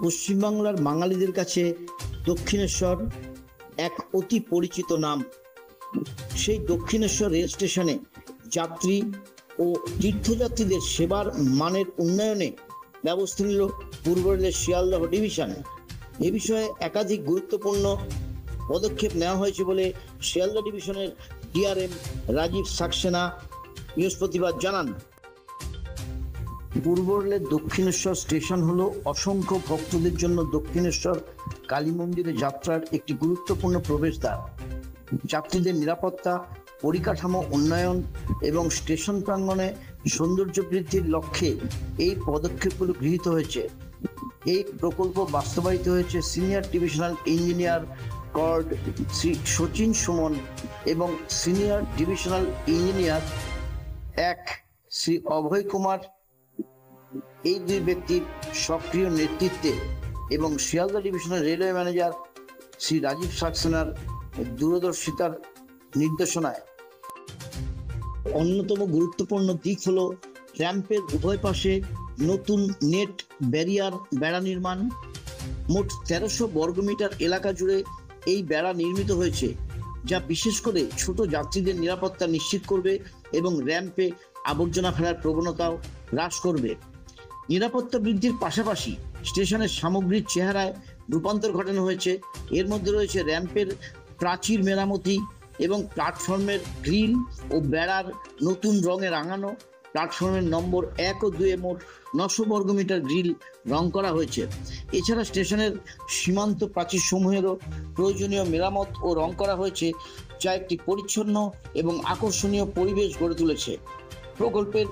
পশ্চিমবাংলার বাঙালিদের কাছে দক্ষিণেশ্বর এক অতি পরিচিত নাম। সেই দক্ষিণেশ্বর রেল স্টেশনে যাত্রী ও তীর্থযাত্রীদের সেবার মানের উন্নয়নে ব্যবস্থা নিল পূর্ব রেলের শিয়ালদহ ডিভিশন। এ বিষয়ে একাধিক গুরুত্বপূর্ণ পদক্ষেপ নেওয়া হয়েছে বলে শিয়ালদহ ডিভিশনের ডিআরএম রাজীব সাক্সেনা বৃহস্পতিবার জানান। পূর্ব রেলের দক্ষিণেশ্বর স্টেশন হলো অসংখ্য ভক্তদের জন্য দক্ষিণেশ্বর কালী মন্দিরে যাত্রার একটি গুরুত্বপূর্ণ প্রবেশদ্বার। যাত্রীদের নিরাপত্তা, পরিকাঠামো উন্নয়ন এবং স্টেশন প্রাঙ্গণে সৌন্দর্য বৃদ্ধির লক্ষ্যে এই পদক্ষেপগুলো গৃহীত হয়েছে। এই প্রকল্প বাস্তবায়িত হয়েছে senior divisional engineer chord Shri Sachin Suman এবং senior divisional engineer 1 Shri Abhay Kumar, এই দুই ব্যক্তির সক্রিয় নেতৃত্বে এবং শিয়ালদহ ডিভিশনের রেলওয়ে ম্যানেজার শ্রী রাজীব সাক্সেনার দূরদর্শিতার নির্দেশনায়। অন্যতম গুরুত্বপূর্ণ দিক হলো র্যাম্পের উভয় পাশে নতুন নেট ব্যারিয়ার বেড়া নির্মাণ। মোট 1300 বর্গমিটার এলাকা জুড়ে এই বেড়া নির্মিত হয়েছে, যা বিশেষ করে ছোট যাত্রীদের নিরাপত্তা নিশ্চিত করবে এবং র্যাম্পে আবর্জনা ফেলার প্রবণতাও হ্রাস করবে। নিরাপত্তা বৃদ্ধির পাশাপাশি স্টেশনের সামগ্রিক চেহারায় রূপান্তর ঘটানো হয়েছে। এর মধ্যে রয়েছে র্যাম্পের প্রাচীর মেরামতি এবং প্ল্যাটফর্মের গ্রিল ও বেড়ার নতুন রঙে রাঙানো। প্ল্যাটফর্মের নম্বর 1 ও 2 মোট 900 বর্গমিটার গ্রিল রং করা হয়েছে। এছাড়া স্টেশনের সীমান্ত প্রাচীর সমূহেরও প্রয়োজনীয় মেরামত ও রং করা হয়েছে, যা একটি পরিচ্ছন্ন এবং আকর্ষণীয় পরিবেশ গড়ে তুলেছে। প্রকল্পের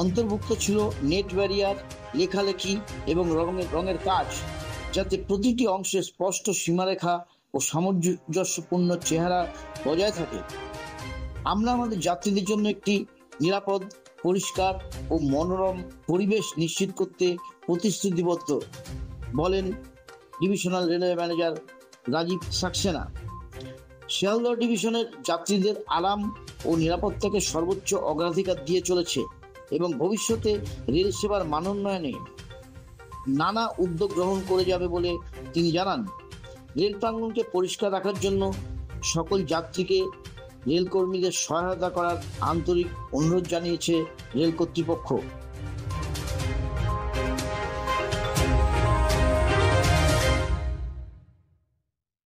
অন্তর্ভুক্ত ছিল নেট ব্যারিয়ার, লেখালেখি এবং রঙের কাজ, যাতে প্রতিটি অংশে স্পষ্ট সীমারেখা ও সামঞ্জস্যপূর্ণ চেহারা বজায় থাকে। আমরা আমাদের যাত্রীদের জন্য একটি নিরাপদ, পরিষ্কার ও মনোরম পরিবেশ নিশ্চিত করতে প্রতিশ্রুতিবদ্ধ, বলেন divisional railway manager Rajiv Saxena. Sealdah ডিভিশনের যাত্রীদের আরাম ও নিরাপত্তাকে সর্বোচ্চ অগ্রাধিকার দিয়ে চলেছে এবং ভবিষ্যতে রেল সেবার মানোন্নয়নে নানা উদ্যোগ গ্রহণ করে যাবে বলে তিনি জানান। রেল প্রাঙ্গণকে পরিষ্কার রাখার জন্য সকল যাত্রীকে রেলকর্মীদের সহায়তা করার আন্তরিক অনুরোধ জানিয়েছে রেল কর্তৃপক্ষ।